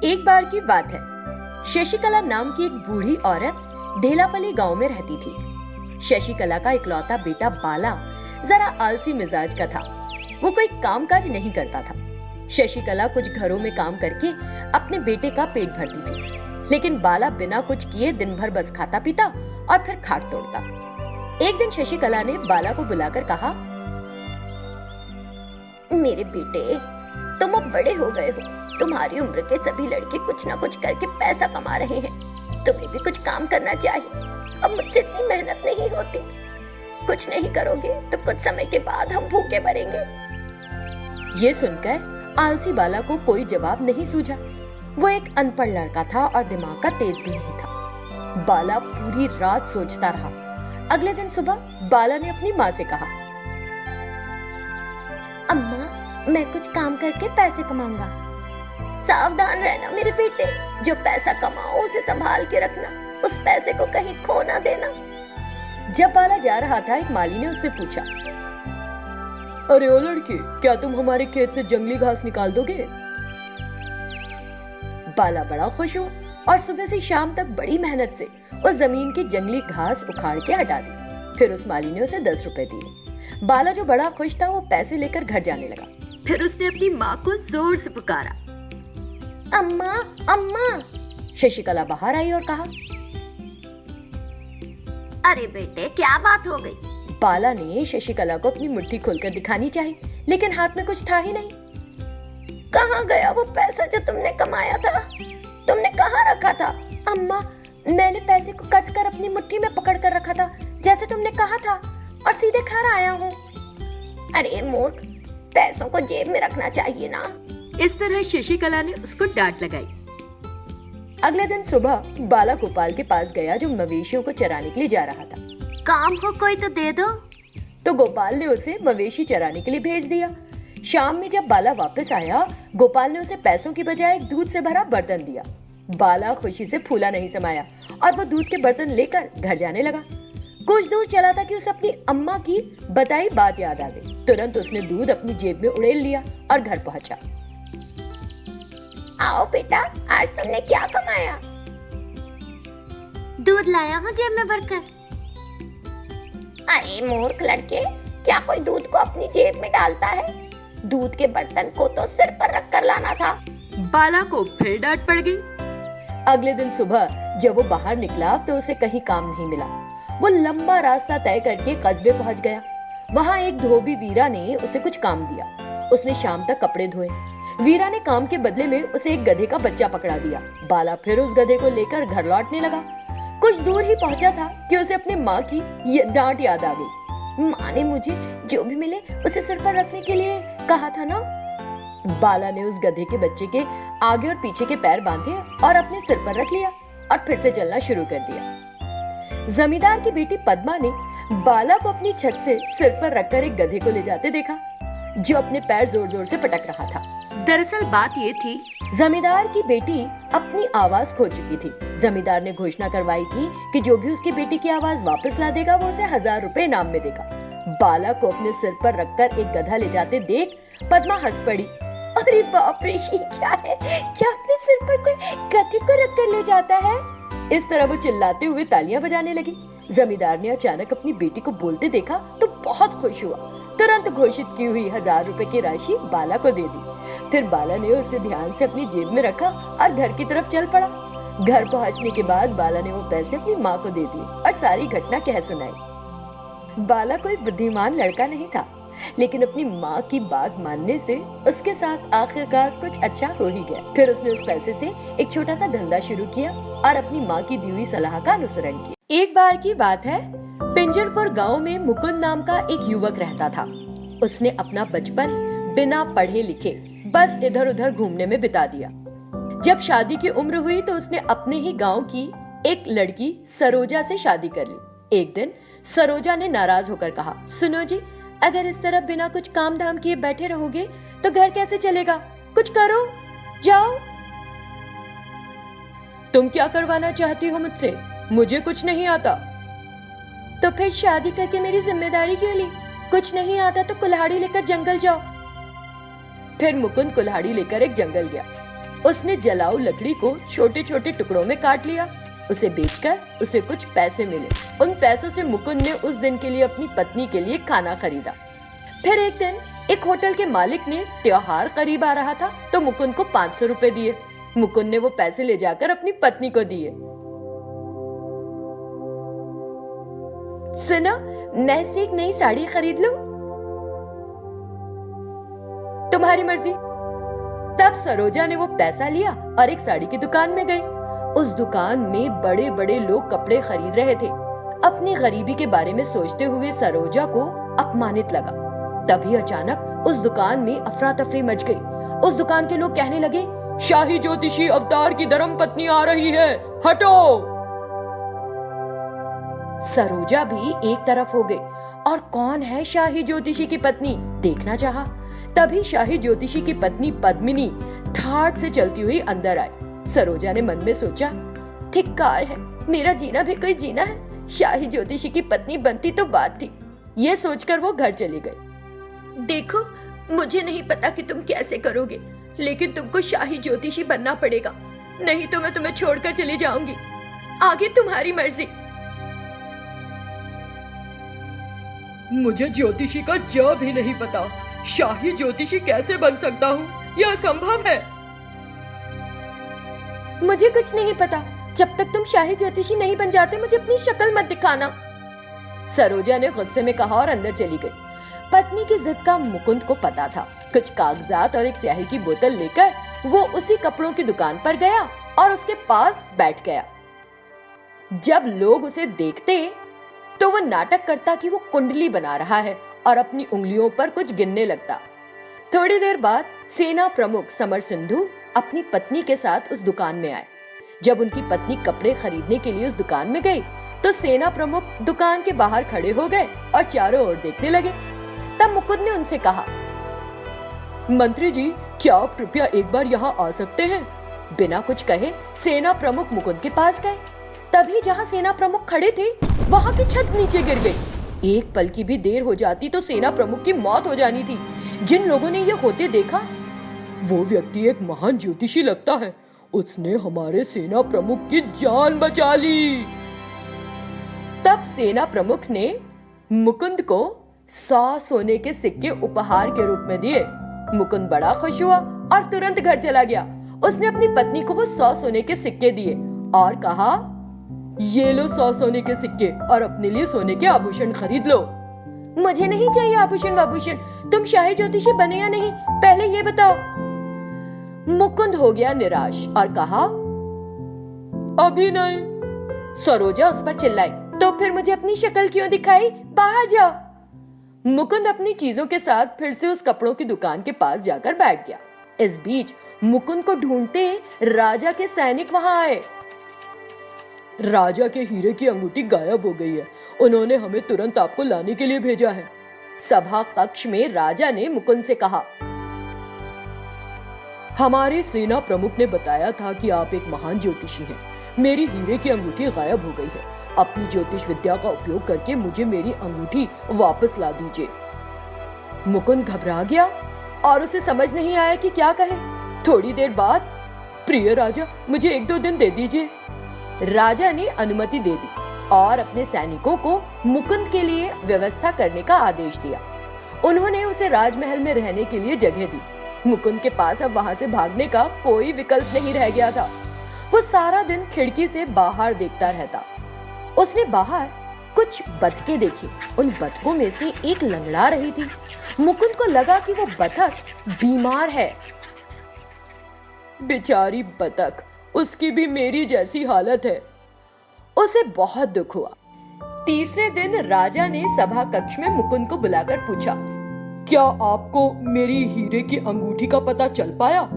एक बार की बात है, शशिकला नाम की एक बूढ़ी औरत ढेलापली गांव में रहती थी। शशिकला का इकलौता बेटा बाला जरा आलसी मिजाज का था। वो कोई कामकाज नहीं करता था। शशिकला कुछ घरों में काम करके अपने बेटे का पेट भरती थी, लेकिन बाला बिना कुछ किए दिन भर बस खाता पीता और फिर खाट तोड़ता। एक दिन शशिकला ने बाला को बुलाकर कहा, मेरे बेटे, तुम अब बड़े हो गए हो। तुम्हारी उम्र के सभी लड़के कुछ ना कुछ करके पैसा कमा रहे हैं। तुम्हें भी कुछ काम करना चाहिए। अब मुझसे इतनी मेहनत नहीं होती। कुछ नहीं करोगे तो कुछ समय के बाद हम भूखे मरेंगे। ये सुनकर आलसी बाला को कोई जवाब नहीं सूझा। वो एक अनपढ़ लड़का था और दिमाग का तेज भी नहीं था। बाला पूरी रात सोचता रहा। अगले दिन सुबह बाला ने अपनी माँ से कहा, अम्मा, मैं कुछ काम करके पैसे कमाऊंगा। सावधान रहना मेरे बेटे, जो पैसा कमाओ उसे संभाल के रखना। उस पैसे को कहीं खो ना देना। जब बाला जा रहा था, एक माली ने उससे पूछा, अरे ओ लड़के, क्या तुम हमारे खेत से जंगली घास निकाल दोगे? बाला बड़ा खुश हुआ और सुबह से शाम तक बड़ी मेहनत से उस जमीन की जंगली घास उखाड़ के हटा दी। फिर उस माली ने उसे 10 रुपए दिए। बाला जो बड़ा खुश था, वो पैसे लेकर घर जाने लगा। फिर उसने अपनी माँ को जोर से पुकारा, अम्मा, अम्मा। शशिकला बाहर आई और कहा, अरे बेटे, क्या बात हो गई? बाला ने शशिकला को अपनी मुट्ठी खोलकर दिखानी चाहिए, लेकिन हाथ में कुछ था ही नहीं। कहाँ गया वो पैसा जो तुमने कमाया था? तुमने कहाँ रखा था? अम्मा, मैंने पैसे को कसकर अपनी मुट्ठी में पकड़ कर रखा था, जैसे तुमने कहा था, और सीधे घर आया हूँ। अरे मूर्ख, पैसों को जेब में रखना चाहिए ना। इस तरह शशिकला ने उसको डांट लगाई। अगले दिन सुबह बाला गोपाल के पास गया, जो मवेशियों को चराने के लिए जा रहा था। काम हो कोई तो दे दो। तो गोपाल ने उसे मवेशी चराने के लिए भेज दिया। शाम में जब बाला वापस आया, गोपाल ने उसे पैसों की बजाय एक दूध से भरा बर्तन दिया। बाला खुशी से फूला नहीं समाया और वो दूध के बर्तन लेकर घर जाने लगा। कुछ दूर चला था कि उसे अपनी अम्मा की बताई बात याद आ गई। तुरंत उसने दूध अपनी जेब में उड़ेल लिया और घर पहुंचा। आओ बेटा, आज तुमने क्या कमाया? दूध लाया हूँ जेब में भरकर। अरे मूर्ख लड़के, क्या कोई दूध को अपनी जेब में डालता है? दूध के बर्तन को तो सिर पर रख कर लाना था। बाला को फिर डांट पड़ गई। अगले दिन सुबह जब वो बाहर निकला तो उसे कहीं काम नहीं मिला। वो लंबा रास्ता तय करके कस्बे पहुंच गया। वहाँ एक धोबी वीरा ने उसे कुछ काम दिया। उसने शाम तक कपड़े धोए। वीरा ने काम के बदले में उसे एक गधे का बच्चा पकड़ा दिया। बाला फिर उस गधे को लेकर घर लौटने लगा। कुछ दूर ही पहुंचा था कि उसे अपनी माँ की डांट याद आ गई। माँ ने मुझे जो भी मिले उसे सिर पर रखने के लिए कहा था ना। बाला ने उस गधे के बच्चे के आगे और पीछे के पैर बांधे और अपने सिर पर रख लिया और फिर से चलना शुरू कर दिया। जमींदार की बेटी पद्मा ने बाला को अपनी छत से सिर पर रखकर एक गधे को ले जाते देखा, जो अपने पैर जोर जोर से पटक रहा था। दरअसल बात ये थी, जमींदार की बेटी अपनी आवाज खो चुकी थी। जमींदार ने घोषणा करवाई थी कि जो भी उसकी बेटी की आवाज वापस ला देगा, वो उसे 1000 रुपए इनाम में देगा। बाला को अपने सिर पर रखकर एक गधा ले जाते देख पद्मा हंस पड़ी। अरे बाप रे, ये क्या है? क्या अपने सिर पर कोई गधे को रखकर ले जाता है? इस तरह वो चिल्लाते हुए तालियां बजाने लगी। जमींदार ने अचानक अपनी बेटी को बोलते देखा तो बहुत खुश हुआ। तुरंत घोषित की हुई 1000 रुपए की राशि बाला को दे दी। फिर बाला ने उसे ध्यान से अपनी जेब में रखा और घर की तरफ चल पड़ा। घर पहुंचने के बाद बाला ने वो पैसे अपनी माँ को दे दिए और सारी घटना कह सुनाई। बाला कोई बुद्धिमान लड़का नहीं था, लेकिन अपनी माँ की बात मानने से उसके साथ आखिरकार कुछ अच्छा हो ही गया। फिर उसने उस पैसे से एक छोटा सा धंधा शुरू किया और अपनी माँ की दी हुई सलाह का अनुसरण किया। एक बार की बात है, पिंजरपुर गांव में मुकुंद नाम का एक युवक रहता था। उसने अपना बचपन बिना पढ़े लिखे बस इधर उधर घूमने में बिता दिया। जब शादी की उम्र हुई तो उसने अपने ही गांव की एक लड़की सरोजा से शादी कर ली। एक दिन सरोजा ने नाराज होकर कहा, सुनो जी, अगर इस तरह बिना कुछ काम धाम किए बैठे रहोगे तो घर कैसे चलेगा? कुछ करो, जाओ। तुम क्या करवाना चाहती हो मुझसे? मुझे कुछ नहीं आता। तो फिर शादी करके मेरी जिम्मेदारी क्यों ली? कुछ नहीं आता तो कुल्हाड़ी लेकर जंगल जाओ। फिर मुकुंद कुल्हाड़ी लेकर एक जंगल गया। उसने जलाऊ लकड़ी को छोटे छोटे टुकड़ों में काट लिया। उसे बेचकर उसे कुछ पैसे मिले। उन पैसों से मुकुंद ने उस दिन के लिए अपनी पत्नी के लिए खाना खरीदा। फिर एक दिन एक होटल के मालिक ने त्योहार करीब आ रहा था तो मुकुंद को 500 रुपए दिए। मुकुंद ने वो पैसे ले जाकर अपनी पत्नी को दिए। सुनो, मैं से एक नई साड़ी खरीद लूं? तुम्हारी मर्जी। तब सरोजा ने वो पैसा लिया और एक साड़ी की दुकान में गई। उस दुकान में बड़े बड़े लोग कपड़े खरीद रहे थे। अपनी गरीबी के बारे में सोचते हुए सरोजा को अपमानित लगा। तभी अचानक उस दुकान में अफरा तफरी मच गई। उस दुकान के लोग कहने लगे, शाही ज्योतिषी अवतार की धर्म पत्नी आ रही है, हटो। सरोजा भी एक तरफ हो गई और कौन है शाही ज्योतिषी की पत्नी देखना चाहा। तभी शाही ज्योतिषी की पत्नी पद्मिनी ठाठ से चलती हुई अंदर आई। सरोजा ने मन में सोचा, धिक्कार है, मेरा जीना भी कोई जीना है। शाही ज्योतिषी की पत्नी बनती तो बात थी। ये सोचकर वो घर चली गई। देखो, मुझे नहीं पता कि तुम कैसे करोगे, लेकिन तुमको शाही ज्योतिषी बनना पड़ेगा, नहीं तो मैं तुम्हें छोड़कर चली जाऊंगी। आगे तुम्हारी मर्जी। मुझे ज्योतिषी का ज भी नहीं पता। शाही ज्योतिषी कैसे बन सकता हूँ? यह असंभव है। मुझे कुछ नहीं पता। जब तक तुम शाही ज्योतिषी नहीं बन जाते मुझे अपनी शक्ल मत दिखाना, सरोजा ने गुस्से में कहा और अंदर चली गई। पत्नी की जिद का मुकुंद को पता था। कुछ कागजात और एक स्याही की बोतल लेकर वो उसी कपड़ों की दुकान पर गया और उसके पास बैठ गया। जब लोग उसे देखते तो वो नाटक करता कि वो कुंडली बना रहा है और अपनी उंगलियों पर कुछ गिनने लगता। थोड़ी देर बाद सेना प्रमुख समर सिंधु अपनी पत्नी के साथ उस दुकान में आए। जब उनकी पत्नी कपड़े खरीदने के लिए उस दुकान में गई तो सेना प्रमुख दुकान के बाहर खड़े हो गए और चारों ओर देखने लगे। तब मुकुंद ने उनसे कहा, मंत्री जी, क्या आप कृपया एक बार यहाँ आ सकते हैं? बिना कुछ कहे सेना प्रमुख मुकुंद के पास गए। तभी जहाँ सेना प्रमुख खड़े थे वहाँ की छत नीचे गिर गई। एक पल की भी देर हो जाती तो सेना प्रमुख की मौत हो जानी थी। जिन लोगों ने ये होते देखा, वो व्यक्ति एक महान ज्योतिषी लगता है। उसने हमारे सेना प्रमुख की जान बचा ली। तब सेना प्रमुख ने मुकुंद को 100 सोने के सिक्के उपहार के रूप में दिए। मुकुंद बड़ा खुश हुआ और तुरंत घर चला गया। उसने अपनी पत्नी को वो 100 सोने के सिक्के दिए और कहा, ये लो 100 सोने के सिक्के और अपने लिए सोने के आभूषण खरीद लो। मुझे नहीं चाहिए आभूषण वाभूषण। तुम शाही ज्योतिषी बने या नहीं, पहले ये बताओ। मुकुंद हो गया निराश और कहा, अभी नहीं। सरोजा उस पर चिल्लाई, तो फिर मुझे अपनी शक्ल क्यों दिखाई? बाहर जाओ। मुकुंद अपनी चीजों के साथ फिर से उस कपड़ों की दुकान के पास जाकर बैठ गया। इस बीच मुकुंद को ढूंढते राजा के सैनिक वहां आए। राजा के हीरे की अंगूठी गायब हो गई है। उन्होंने हमें तुरंत आपको लाने के लिए भेजा है। सभा कक्ष में राजा ने मुकुंद से कहा, हमारे सेना प्रमुख ने बताया था कि आप एक महान ज्योतिषी हैं। मेरी हीरे की अंगूठी गायब हो गई है। अपनी ज्योतिष विद्या का उपयोग करके मुझे मेरी अंगूठी वापस ला दीजिए। मुकुंद घबरा गया और उसे समझ नहीं आया कि क्या कहे। थोड़ी देर बाद, प्रिय राजा, मुझे 1-2 दिन दे दीजिए। राजा ने अनुमति दे दी और अपने सैनिकों को मुकुंद के लिए व्यवस्था करने का आदेश दिया। उन्होंने उसे राजमहल में रहने के लिए जगह दी। मुकुंद के पास अब वहां से भागने का कोई विकल्प नहीं रह गया था। वो सारा दिन खिड़की से बाहर देखता रहता। उसने बाहर कुछ बतखें देखी। उन बतखों में से एक लंगड़ा रही थी। मुकुंद को लगा कि वो बतख बीमार है। बेचारी बतख, उसकी भी मेरी जैसी हालत है। उसे बहुत दुख हुआ। तीसरे दिन राजा ने सभा कक्ष में मुकुंद को बुलाकर पूछा, क्या आपको मेरी हीरे की अंगूठी का पता चल पाया?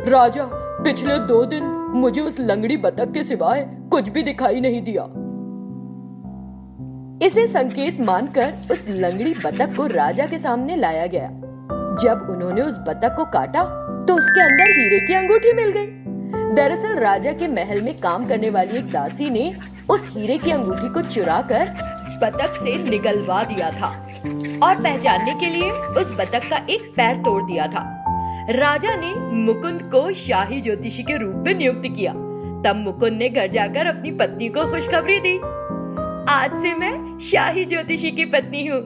राजा, पिछले 2 दिन मुझे उस लंगड़ी बतख के सिवाय कुछ भी दिखाई नहीं दिया। इसे संकेत मानकर उस लंगड़ी बतख को राजा के सामने लाया गया। जब उन्होंने उस बतख को काटा तो उसके अंदर हीरे की अंगूठी मिल गई। दरअसल राजा के महल में काम करने वाली एक दासी ने उस हीरे की अंगूठी को चुराकर बतख से निगलवा दिया था और पहचानने के लिए उस बतख का एक पैर तोड़ दिया था। राजा ने मुकुंद को शाही ज्योतिषी के रूप में नियुक्त किया। तब मुकुंद ने घर जाकर अपनी पत्नी को खुशखबरी दी, आज से मैं शाही ज्योतिषी की पत्नी हूँ।